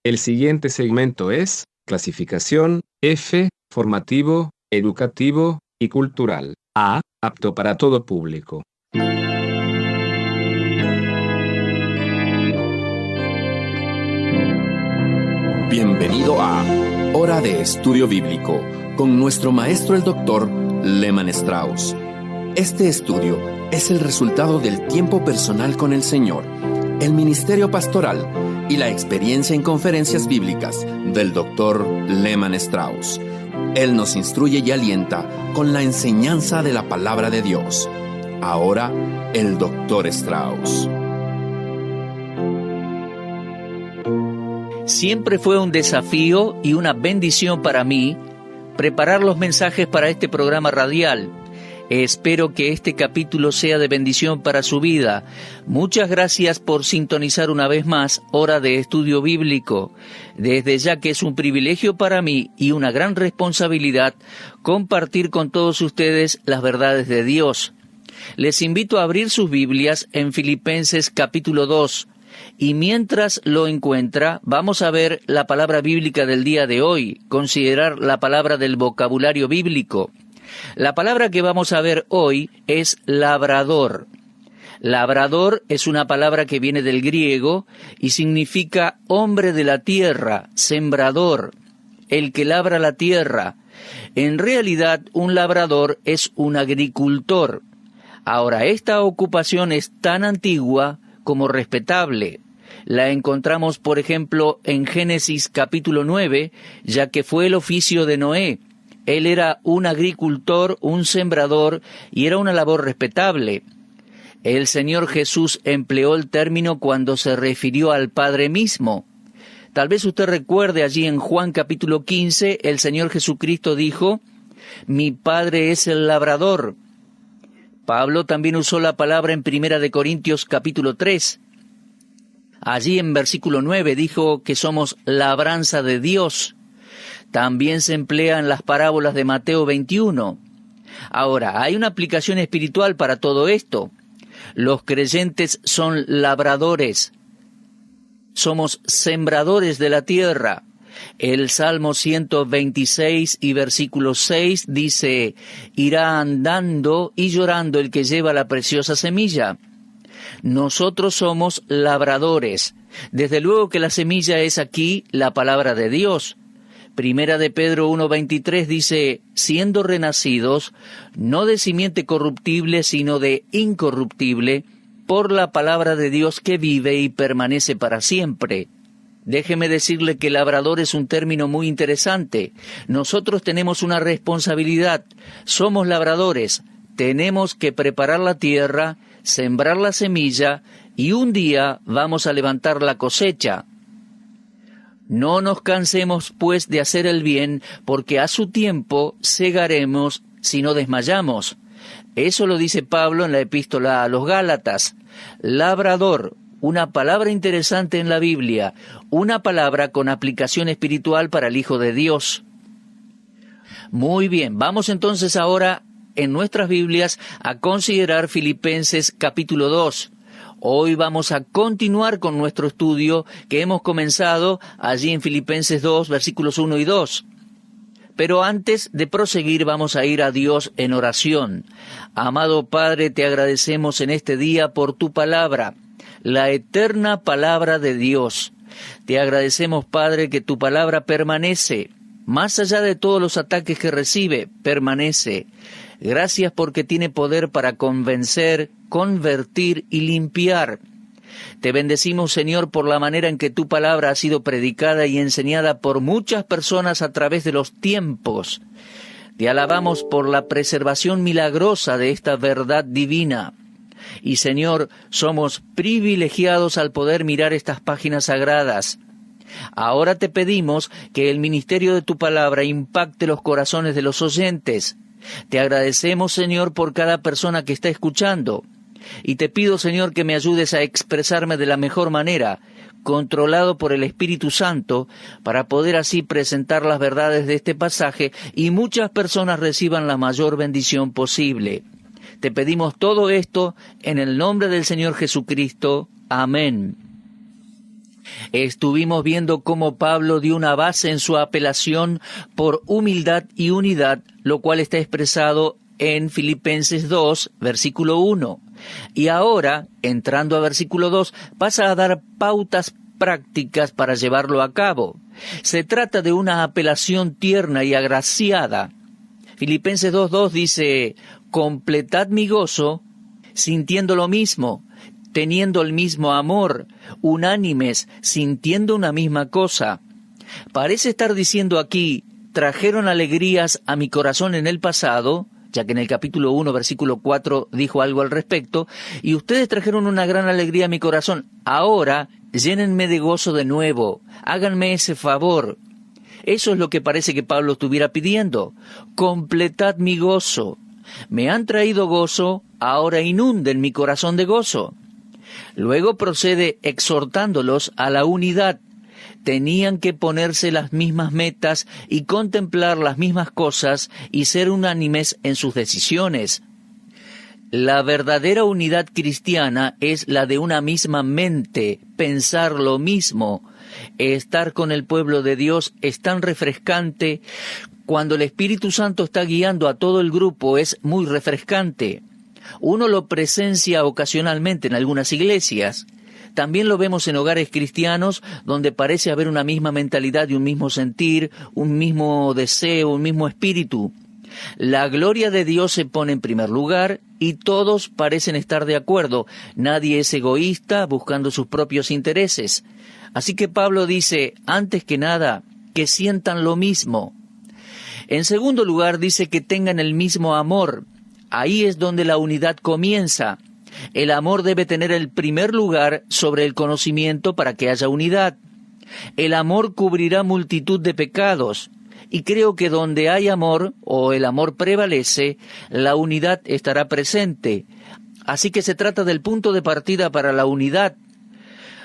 El siguiente segmento es clasificación F, formativo, educativo y cultural. A, apto para todo público. Bienvenido a Hora de Estudio Bíblico con nuestro maestro el Dr. Lehman Strauss. Este estudio es el resultado del tiempo personal con el Señor, el ministerio pastoral y la experiencia en conferencias bíblicas del Dr. Lehman Strauss. Él nos instruye y alienta con la enseñanza de la palabra de Dios. Ahora, el Dr. Strauss. Siempre fue un desafío y una bendición para mí preparar los mensajes para este programa radial. Espero que este capítulo sea de bendición para su vida. Muchas gracias por sintonizar una vez más Hora de Estudio Bíblico. Desde ya que es un privilegio para mí y una gran responsabilidad compartir con todos ustedes las verdades de Dios. Les invito a abrir sus Biblias en Filipenses capítulo 2. Y mientras lo encuentra, vamos a ver la palabra bíblica del día de hoy, considerar la palabra del vocabulario bíblico. La palabra que vamos a ver hoy es labrador. Labrador es una palabra que viene del griego y significa hombre de la tierra, sembrador, el que labra la tierra. En realidad, un labrador es un agricultor. Ahora, esta ocupación es tan antigua como respetable. La encontramos, por ejemplo, en Génesis capítulo 9, ya que fue el oficio de Noé. Él era un agricultor, un sembrador, y era una labor respetable. El Señor Jesús empleó el término cuando se refirió al Padre mismo. Tal vez usted recuerde allí en Juan capítulo 15, el Señor Jesucristo dijo, «Mi Padre es el labrador». Pablo también usó la palabra en 1 de Corintios capítulo 3. Allí en versículo 9 dijo que somos labranza de Dios. También se emplea en las parábolas de Mateo 21. Ahora, hay una aplicación espiritual para todo esto. Los creyentes son labradores. Somos sembradores de la tierra. El Salmo 126 y versículo 6 dice, «Irá andando y llorando el que lleva la preciosa semilla». Nosotros somos labradores. Desde luego que la semilla es aquí la palabra de Dios. Primera de Pedro 1:23 dice, «Siendo renacidos, no de simiente corruptible, sino de incorruptible, por la palabra de Dios que vive y permanece para siempre». Déjeme decirle que labrador es un término muy interesante. Nosotros tenemos una responsabilidad. Somos labradores. Tenemos que preparar la tierra, sembrar la semilla y un día vamos a levantar la cosecha. No nos cansemos, pues, de hacer el bien, porque a su tiempo segaremos si no desmayamos. Eso lo dice Pablo en la epístola a los Gálatas. Labrador, una palabra interesante en la Biblia, una palabra con aplicación espiritual para el Hijo de Dios. Muy bien, vamos entonces ahora en nuestras Biblias a considerar Filipenses capítulo 2. Hoy vamos a continuar con nuestro estudio que hemos comenzado allí en Filipenses 2, versículos 1 y 2. Pero antes de proseguir vamos a ir a Dios en oración. Amado Padre, te agradecemos en este día por tu palabra, la eterna palabra de Dios. Te agradecemos, Padre, que tu palabra permanece, más allá de todos los ataques que recibe, permanece. Gracias porque tiene poder para convencer, convertir y limpiar. Te bendecimos, Señor, por la manera en que tu palabra ha sido predicada y enseñada por muchas personas a través de los tiempos. Te alabamos por la preservación milagrosa de esta verdad divina. Y, Señor, somos privilegiados al poder mirar estas páginas sagradas. Ahora te pedimos que el ministerio de tu palabra impacte los corazones de los oyentes. Te agradecemos, Señor, por cada persona que está escuchando. Y te pido, Señor, que me ayudes a expresarme de la mejor manera, controlado por el Espíritu Santo, para poder así presentar las verdades de este pasaje y muchas personas reciban la mayor bendición posible. Te pedimos todo esto en el nombre del Señor Jesucristo. Amén. Estuvimos viendo cómo Pablo dio una base en su apelación por humildad y unidad, lo cual está expresado en Filipenses 2, versículo 1. Y ahora, entrando a versículo 2, pasa a dar pautas prácticas para llevarlo a cabo. Se trata de una apelación tierna y agraciada. Filipenses 2:2 dice: completad mi gozo, sintiendo lo mismo, teniendo el mismo amor, unánimes, sintiendo una misma cosa. Parece estar diciendo aquí: trajeron alegrías a mi corazón en el pasado, ya que en el capítulo 1, versículo 4 dijo algo al respecto, y ustedes trajeron una gran alegría a mi corazón. Ahora, llénenme de gozo de nuevo, háganme ese favor. Eso es lo que parece que Pablo estuviera pidiendo. Completad mi gozo. Me han traído gozo, ahora inunden mi corazón de gozo. Luego procede exhortándolos a la unidad. Tenían que ponerse las mismas metas y contemplar las mismas cosas y ser unánimes en sus decisiones. La verdadera unidad cristiana es la de una misma mente, pensar lo mismo. Estar con el pueblo de Dios es tan refrescante. Cuando el Espíritu Santo está guiando a todo el grupo es muy refrescante. Uno lo presencia ocasionalmente en algunas iglesias. También lo vemos en hogares cristianos donde parece haber una misma mentalidad y un mismo sentir, un mismo deseo, un mismo espíritu. La gloria de Dios se pone en primer lugar y todos parecen estar de acuerdo. Nadie es egoísta buscando sus propios intereses. Así que Pablo dice, antes que nada, que sientan lo mismo. En segundo lugar, dice que tengan el mismo amor. Ahí es donde la unidad comienza. El amor debe tener el primer lugar sobre el conocimiento para que haya unidad. El amor cubrirá multitud de pecados. Y creo que donde hay amor, o el amor prevalece, la unidad estará presente. Así que se trata del punto de partida para la unidad.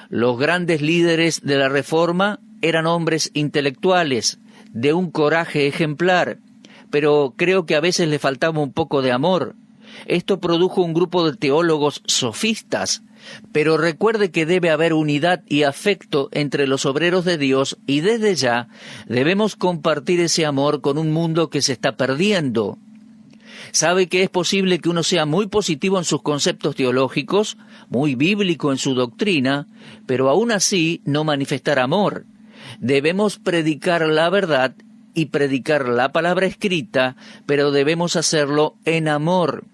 Los grandes líderes de la Reforma eran hombres intelectuales, de un coraje ejemplar, pero creo que a veces le faltaba un poco de amor. Esto produjo un grupo de teólogos sofistas, pero recuerde que debe haber unidad y afecto entre los obreros de Dios y desde ya debemos compartir ese amor con un mundo que se está perdiendo. Sabe que es posible que uno sea muy positivo en sus conceptos teológicos, muy bíblico en su doctrina, pero aún así no manifestar amor. Debemos predicar la verdad y predicar la palabra escrita, pero debemos hacerlo en amor.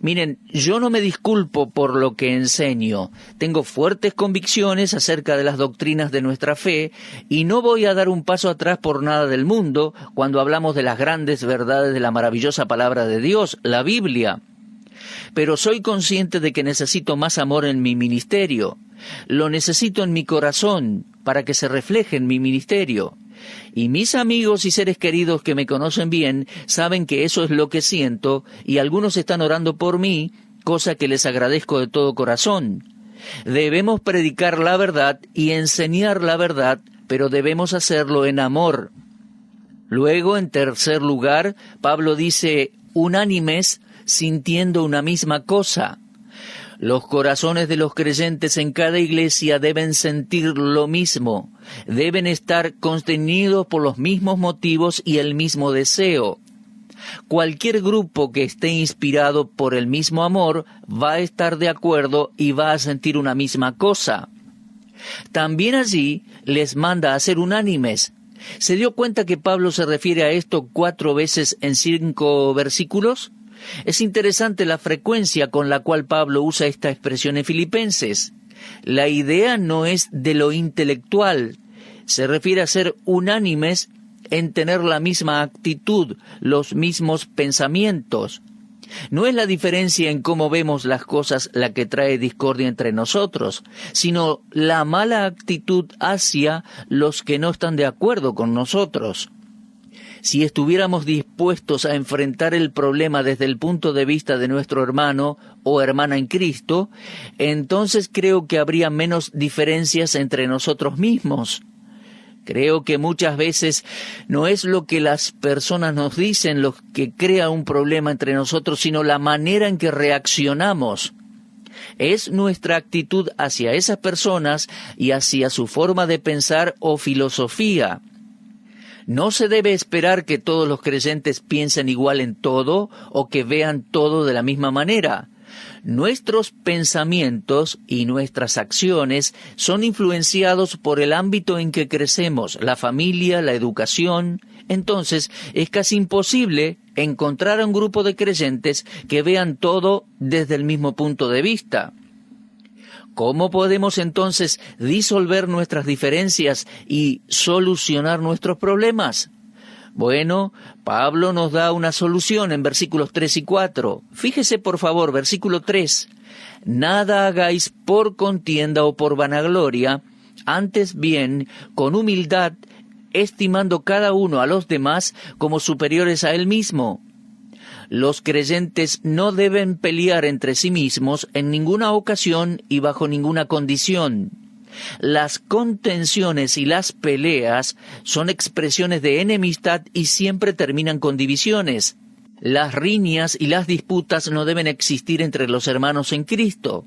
Miren, yo no me disculpo por lo que enseño. Tengo fuertes convicciones acerca de las doctrinas de nuestra fe y no voy a dar un paso atrás por nada del mundo cuando hablamos de las grandes verdades de la maravillosa palabra de Dios, la Biblia. Pero soy consciente de que necesito más amor en mi ministerio. Lo necesito en mi corazón para que se refleje en mi ministerio. Y mis amigos y seres queridos que me conocen bien saben que eso es lo que siento y algunos están orando por mí, cosa que les agradezco de todo corazón. Debemos predicar la verdad y enseñar la verdad, pero debemos hacerlo en amor. Luego, en tercer lugar, Pablo dice, unánimes, sintiendo una misma cosa. Los corazones de los creyentes en cada iglesia deben sentir lo mismo, deben estar contenidos por los mismos motivos y el mismo deseo. Cualquier grupo que esté inspirado por el mismo amor va a estar de acuerdo y va a sentir una misma cosa. También allí les manda a ser unánimes. ¿Se dio cuenta que Pablo se refiere a esto 4 veces en 5 versículos? Es interesante la frecuencia con la cual Pablo usa esta expresión en Filipenses. La idea no es de lo intelectual, se refiere a ser unánimes en tener la misma actitud, los mismos pensamientos. No es la diferencia en cómo vemos las cosas la que trae discordia entre nosotros, sino la mala actitud hacia los que no están de acuerdo con nosotros. Si estuviéramos dispuestos a enfrentar el problema desde el punto de vista de nuestro hermano o hermana en Cristo, entonces creo que habría menos diferencias entre nosotros mismos. Creo que muchas veces no es lo que las personas nos dicen lo que crea un problema entre nosotros, sino la manera en que reaccionamos. Es nuestra actitud hacia esas personas y hacia su forma de pensar o filosofía. No se debe esperar que todos los creyentes piensen igual en todo o que vean todo de la misma manera. Nuestros pensamientos y nuestras acciones son influenciados por el ámbito en que crecemos, la familia, la educación. Entonces, es casi imposible encontrar a un grupo de creyentes que vean todo desde el mismo punto de vista. ¿Cómo podemos entonces disolver nuestras diferencias y solucionar nuestros problemas? Bueno, Pablo nos da una solución en versículos 3 y 4. Fíjese por favor, versículo 3. Nada hagáis por contienda o por vanagloria, antes bien, con humildad, estimando cada uno a los demás como superiores a él mismo. Los creyentes no deben pelear entre sí mismos en ninguna ocasión y bajo ninguna condición. Las contenciones y las peleas son expresiones de enemistad y siempre terminan con divisiones. Las riñas y las disputas no deben existir entre los hermanos en Cristo.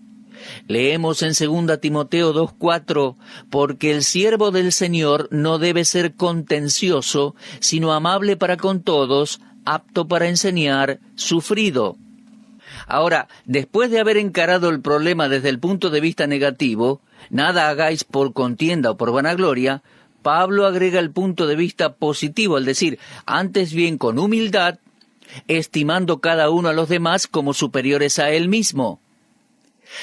Leemos en 2 Timoteo 2:4, porque el siervo del Señor no debe ser contencioso, sino amable para con todos, apto para enseñar, sufrido. Ahora, después de haber encarado el problema desde el punto de vista negativo, nada hagáis por contienda o por vanagloria, Pablo agrega el punto de vista positivo, al decir, antes bien con humildad, estimando cada uno a los demás como superiores a él mismo.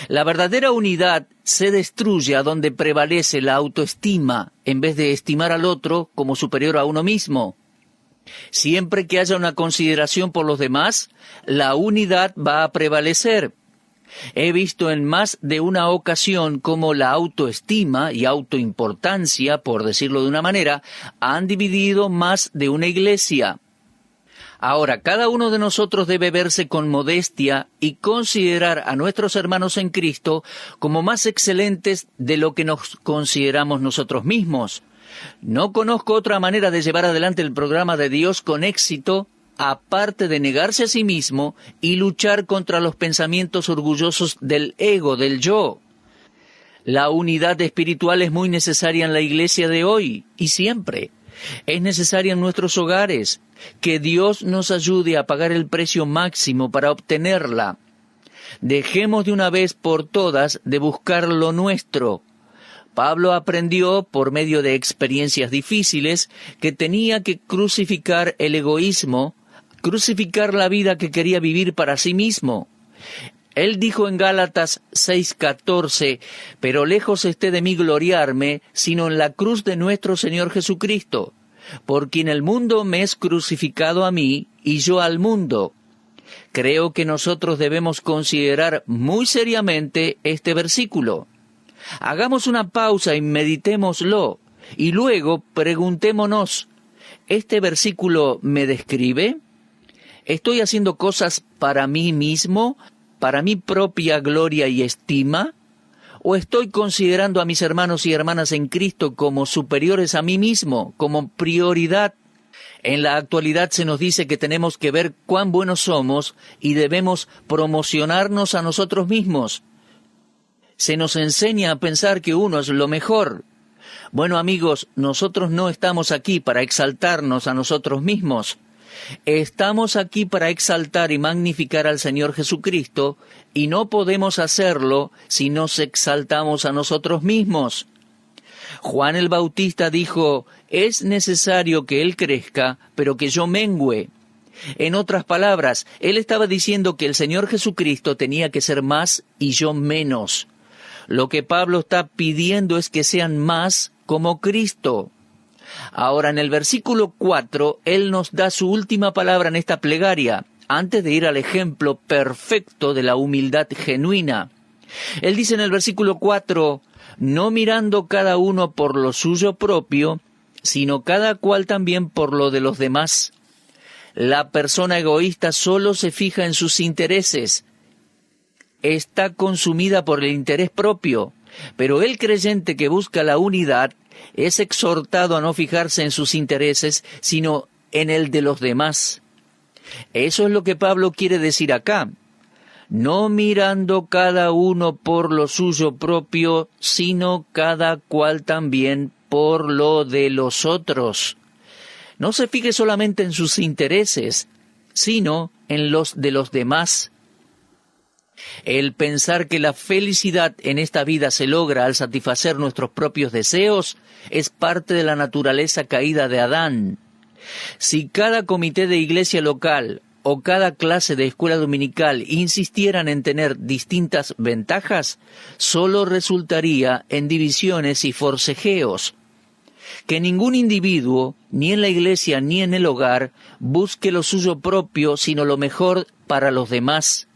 La verdadera unidad se destruye a donde prevalece la autoestima, en vez de estimar al otro como superior a uno mismo. Siempre que haya una consideración por los demás, la unidad va a prevalecer. He visto en más de una ocasión cómo la autoestima y autoimportancia, por decirlo de una manera, han dividido más de una iglesia. Ahora, cada uno de nosotros debe verse con modestia y considerar a nuestros hermanos en Cristo como más excelentes de lo que nos consideramos nosotros mismos. No conozco otra manera de llevar adelante el programa de Dios con éxito, aparte de negarse a sí mismo y luchar contra los pensamientos orgullosos del ego, del yo. La unidad espiritual es muy necesaria en la iglesia de hoy y siempre. Es necesaria en nuestros hogares. Que Dios nos ayude a pagar el precio máximo para obtenerla. Dejemos de una vez por todas de buscar lo nuestro. Pablo aprendió, por medio de experiencias difíciles, que tenía que crucificar el egoísmo, crucificar la vida que quería vivir para sí mismo. Él dijo en Gálatas 6:14, pero lejos esté de mí gloriarme, sino en la cruz de nuestro Señor Jesucristo, por quien el mundo me es crucificado a mí y yo al mundo. Creo que nosotros debemos considerar muy seriamente este versículo. Hagamos una pausa y meditémoslo, y luego preguntémonos, ¿este versículo me describe? ¿Estoy haciendo cosas para mí mismo, para mi propia gloria y estima? ¿O estoy considerando a mis hermanos y hermanas en Cristo como superiores a mí mismo, como prioridad? En la actualidad se nos dice que tenemos que ver cuán buenos somos y debemos promocionarnos a nosotros mismos. Se nos enseña a pensar que uno es lo mejor. Bueno, amigos, nosotros no estamos aquí para exaltarnos a nosotros mismos. Estamos aquí para exaltar y magnificar al Señor Jesucristo, y no podemos hacerlo si nos exaltamos a nosotros mismos. Juan el Bautista dijo, es necesario que Él crezca, pero que yo mengüe. En otras palabras, Él estaba diciendo que el Señor Jesucristo tenía que ser más y yo menos. Lo que Pablo está pidiendo es que sean más como Cristo. Ahora, en el versículo 4, él nos da su última palabra en esta plegaria, antes de ir al ejemplo perfecto de la humildad genuina. Él dice en el versículo 4, no mirando cada uno por lo suyo propio, sino cada cual también por lo de los demás. La persona egoísta solo se fija en sus intereses. Está consumida por el interés propio, pero el creyente que busca la unidad es exhortado a no fijarse en sus intereses, sino en el de los demás. Eso es lo que Pablo quiere decir acá. no mirando cada uno por lo suyo propio, sino cada cual también por lo de los otros. No se fije solamente en sus intereses, sino en los de los demás. El pensar que la felicidad en esta vida se logra al satisfacer nuestros propios deseos es parte de la naturaleza caída de Adán. Si cada comité de iglesia local o cada clase de escuela dominical insistieran en tener distintas ventajas, solo resultaría en divisiones y forcejeos. Que ningún individuo, ni en la iglesia ni en el hogar, busque lo suyo propio, sino lo mejor para los demás.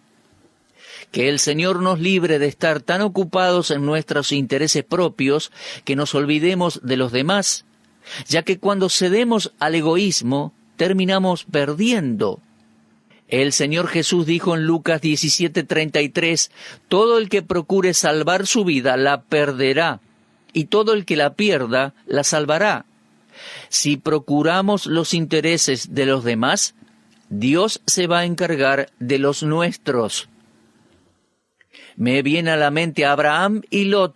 Que el Señor nos libre de estar tan ocupados en nuestros intereses propios que nos olvidemos de los demás, ya que cuando cedemos al egoísmo, terminamos perdiendo. El Señor Jesús dijo en Lucas 17:33, «Todo el que procure salvar su vida la perderá, y todo el que la pierda la salvará». Si procuramos los intereses de los demás, Dios se va a encargar de los nuestros. Me viene a la mente Abraham y Lot.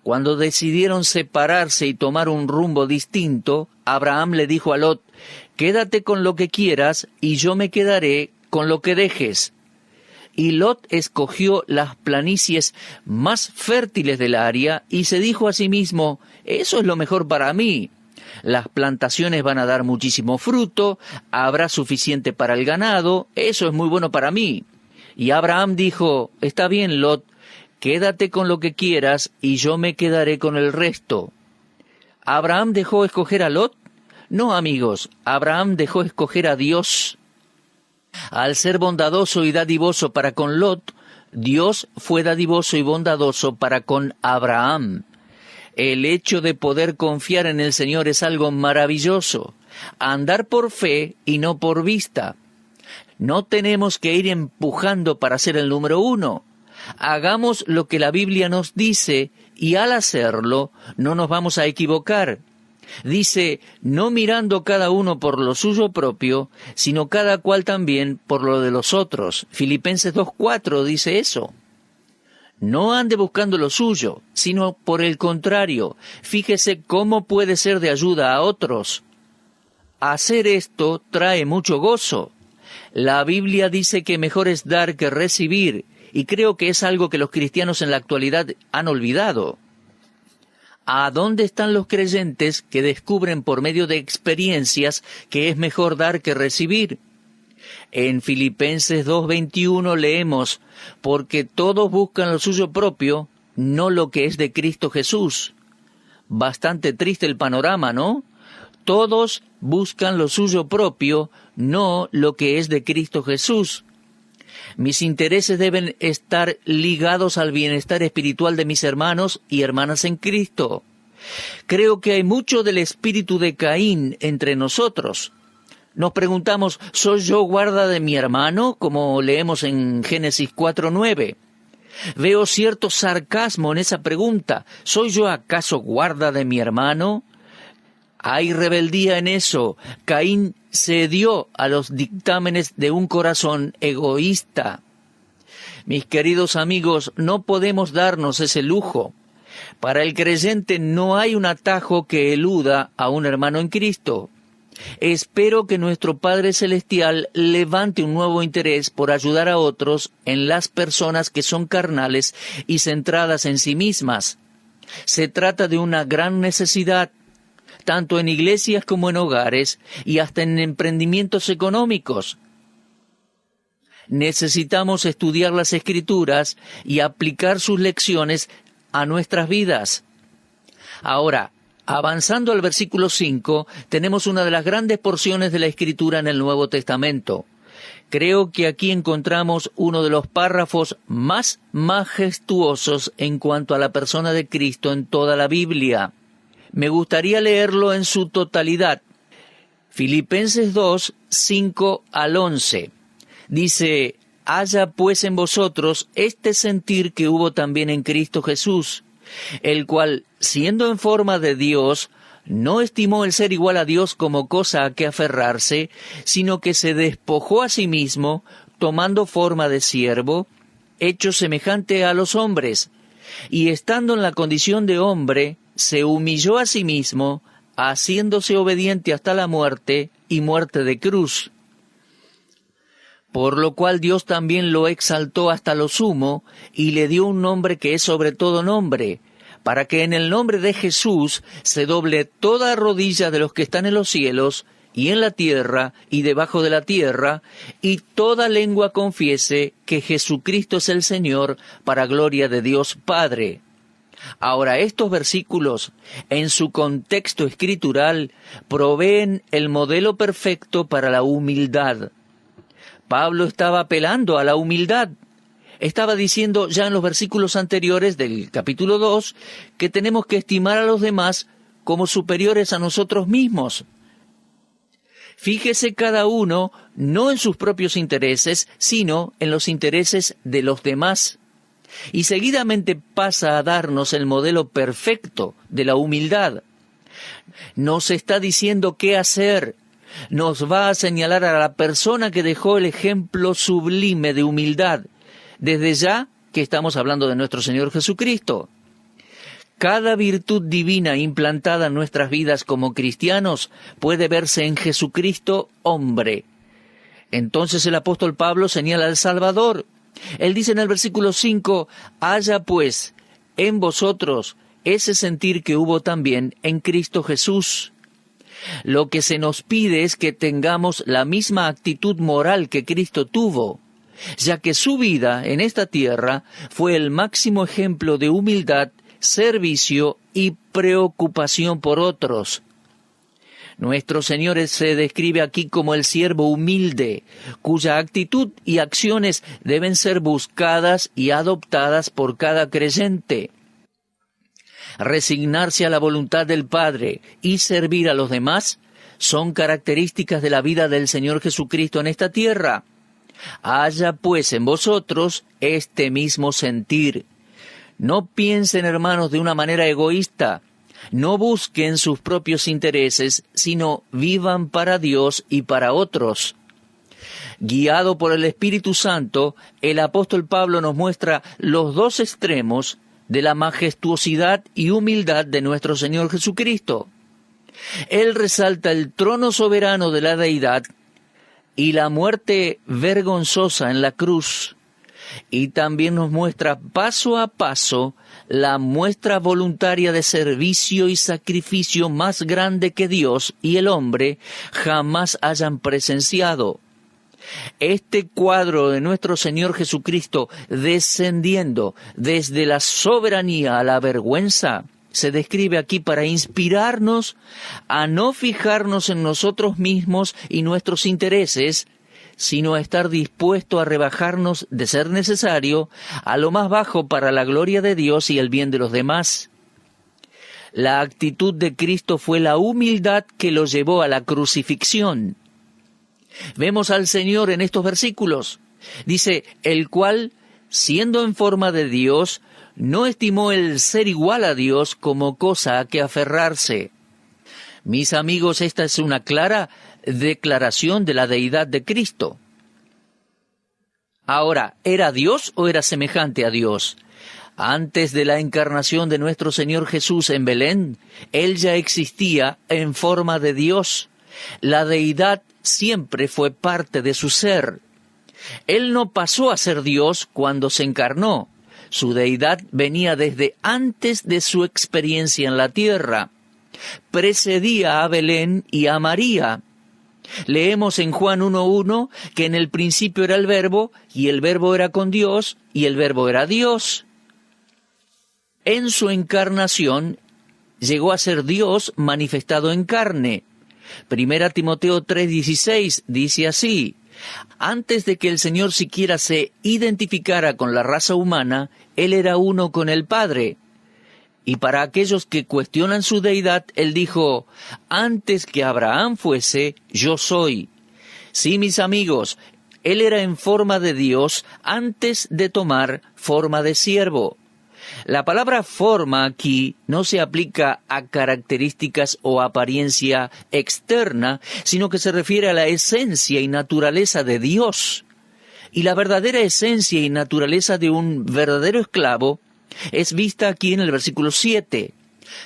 Cuando decidieron separarse y tomar un rumbo distinto, Abraham le dijo a Lot, «Quédate con lo que quieras y yo me quedaré con lo que dejes». Y Lot escogió las planicies más fértiles del área y se dijo a sí mismo, «Eso es lo mejor para mí. Las plantaciones van a dar muchísimo fruto, habrá suficiente para el ganado, eso es muy bueno para mí». Y Abraham dijo, «Está bien, Lot, quédate con lo que quieras y yo me quedaré con el resto». ¿Abraham dejó escoger a Lot? No, amigos, Abraham dejó escoger a Dios. Al ser bondadoso y dadivoso para con Lot, Dios fue dadivoso y bondadoso para con Abraham. El hecho de poder confiar en el Señor es algo maravilloso. Andar por fe y no por vista. No tenemos que ir empujando para ser el número uno. Hagamos lo que la Biblia nos dice y al hacerlo no nos vamos a equivocar. Dice, no mirando cada uno por lo suyo propio, sino cada cual también por lo de los otros. Filipenses 2:4 dice eso. No ande buscando lo suyo, sino por el contrario, fíjese cómo puede ser de ayuda a otros. Hacer esto trae mucho gozo. La Biblia dice que mejor es dar que recibir, y creo que es algo que los cristianos en la actualidad han olvidado. ¿A dónde están los creyentes que descubren por medio de experiencias que es mejor dar que recibir? En Filipenses 2:21 leemos, «Porque todos buscan lo suyo propio, no lo que es de Cristo Jesús». Bastante triste el panorama, ¿no? Todos buscan lo suyo propio, no lo que es de Cristo Jesús. Mis intereses deben estar ligados al bienestar espiritual de mis hermanos y hermanas en Cristo. Creo que hay mucho del espíritu de Caín entre nosotros. Nos preguntamos, ¿soy yo guarda de mi hermano? Como leemos en Génesis 4:9. Veo cierto sarcasmo en esa pregunta. ¿Soy yo acaso guarda de mi hermano? Hay rebeldía en eso. Caín cedió a los dictámenes de un corazón egoísta. Mis queridos amigos, no podemos darnos ese lujo. Para el creyente no hay un atajo que eluda a un hermano en Cristo. Espero que nuestro Padre Celestial levante un nuevo interés por ayudar a otros en las personas que son carnales y centradas en sí mismas. Se trata de una gran necesidad, tanto en iglesias como en hogares y hasta en emprendimientos económicos. Necesitamos estudiar las Escrituras y aplicar sus lecciones a nuestras vidas. Ahora, avanzando al versículo 5, tenemos una de las grandes porciones de la Escritura en el Nuevo Testamento. Creo que aquí encontramos uno de los párrafos más majestuosos en cuanto a la persona de Cristo en toda la Biblia. Me gustaría leerlo en su totalidad. Filipenses 2, 5 al 11. Dice, «Haya pues en vosotros este sentir que hubo también en Cristo Jesús, el cual, siendo en forma de Dios, no estimó el ser igual a Dios como cosa a que aferrarse, sino que se despojó a sí mismo, tomando forma de siervo, hecho semejante a los hombres, y estando en la condición de hombre, se humilló a sí mismo, haciéndose obediente hasta la muerte y muerte de cruz. Por lo cual Dios también lo exaltó hasta lo sumo, y le dio un nombre que es sobre todo nombre, para que en el nombre de Jesús se doble toda rodilla de los que están en los cielos, y en la tierra, y debajo de la tierra, y toda lengua confiese que Jesucristo es el Señor, para gloria de Dios Padre. Ahora, estos versículos, en su contexto escritural, proveen el modelo perfecto para la humildad. Pablo estaba apelando a la humildad. Estaba diciendo ya en los versículos anteriores del capítulo 2 que tenemos que estimar a los demás como superiores a nosotros mismos. Fíjese cada uno no en sus propios intereses, sino en los intereses de los demás. Y seguidamente pasa a darnos el modelo perfecto de la humildad. Nos está diciendo qué hacer. Nos va a señalar a la persona que dejó el ejemplo sublime de humildad, desde ya que estamos hablando de nuestro Señor Jesucristo. Cada virtud divina implantada en nuestras vidas como cristianos puede verse en Jesucristo hombre. Entonces el apóstol Pablo señala al Salvador. Él dice en el versículo 5, haya pues en vosotros ese sentir que hubo también en Cristo Jesús. Lo que se nos pide es que tengamos la misma actitud moral que Cristo tuvo, ya que su vida en esta tierra fue el máximo ejemplo de humildad, servicio y preocupación por otros. Nuestro Señor se describe aquí como el siervo humilde, cuya actitud y acciones deben ser buscadas y adoptadas por cada creyente. Resignarse a la voluntad del Padre y servir a los demás son características de la vida del Señor Jesucristo en esta tierra. Haya pues en vosotros este mismo sentir. No piensen, hermanos, de una manera egoísta. No busquen sus propios intereses, sino vivan para Dios y para otros. Guiado por el Espíritu Santo, el apóstol Pablo nos muestra los dos extremos de la majestuosidad y humildad de nuestro Señor Jesucristo. Él resalta el trono soberano de la deidad y la muerte vergonzosa en la cruz, y también nos muestra paso a paso la muestra voluntaria de servicio y sacrificio más grande que Dios y el hombre jamás hayan presenciado. Este cuadro de nuestro Señor Jesucristo descendiendo desde la soberanía a la vergüenza se describe aquí para inspirarnos a no fijarnos en nosotros mismos y nuestros intereses, sino a estar dispuesto a rebajarnos, de ser necesario, a lo más bajo para la gloria de Dios y el bien de los demás. La actitud de Cristo fue la humildad que lo llevó a la crucifixión. Vemos al Señor en estos versículos. Dice, el cual, siendo en forma de Dios, no estimó el ser igual a Dios como cosa a que aferrarse. Mis amigos, esta es una clara declaración de la deidad de Cristo. Ahora, ¿era Dios o era semejante a Dios? Antes de la encarnación de nuestro Señor Jesús en Belén, Él ya existía en forma de Dios. La deidad siempre fue parte de su ser. Él no pasó a ser Dios cuando se encarnó. Su deidad venía desde antes de su experiencia en la tierra. Precedía a Belén y a María. Leemos en Juan 1:1 que en el principio era el Verbo, y el Verbo era con Dios, y el Verbo era Dios. En su encarnación llegó a ser Dios manifestado en carne. 1 Timoteo 3:16 dice así: antes de que el Señor siquiera se identificara con la raza humana, Él era uno con el Padre. Y para aquellos que cuestionan su deidad, Él dijo, antes que Abraham fuese, yo soy. Sí, mis amigos, Él era en forma de Dios antes de tomar forma de siervo. La palabra forma aquí no se aplica a características o apariencia externa, sino que se refiere a la esencia y naturaleza de Dios. Y la verdadera esencia y naturaleza de un verdadero esclavo es vista aquí en el versículo 7.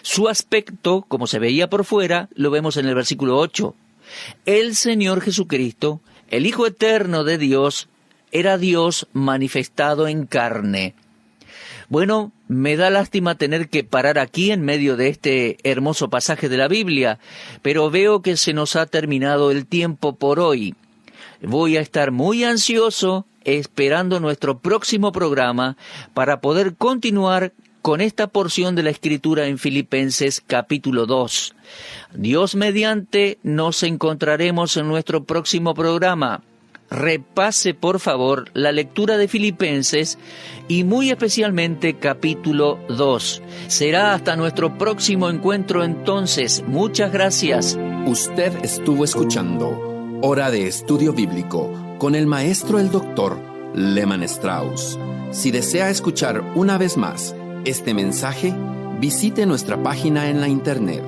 Su aspecto, como se veía por fuera, lo vemos en el versículo 8. El Señor Jesucristo, el Hijo eterno de Dios, era Dios manifestado en carne. Bueno, me da lástima tener que parar aquí en medio de este hermoso pasaje de la Biblia, pero veo que se nos ha terminado el tiempo por hoy. Voy a estar muy ansioso esperando nuestro próximo programa para poder continuar con esta porción de la Escritura en Filipenses capítulo 2. Dios mediante, nos encontraremos en nuestro próximo programa. Repase, por favor, la lectura de Filipenses y muy especialmente capítulo 2. Será hasta nuestro próximo encuentro entonces. Muchas gracias. Usted estuvo escuchando Hora de Estudio Bíblico con el maestro el doctor Lehman Strauss. Si desea escuchar una vez más este mensaje, visite nuestra página en la internet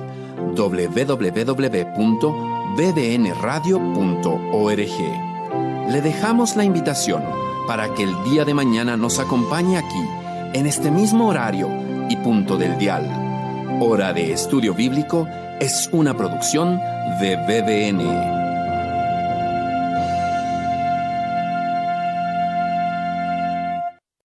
www.bbnradio.org. Le dejamos la invitación para que el día de mañana nos acompañe aquí, en este mismo horario y punto del dial. Hora de Estudio Bíblico es una producción de BBN.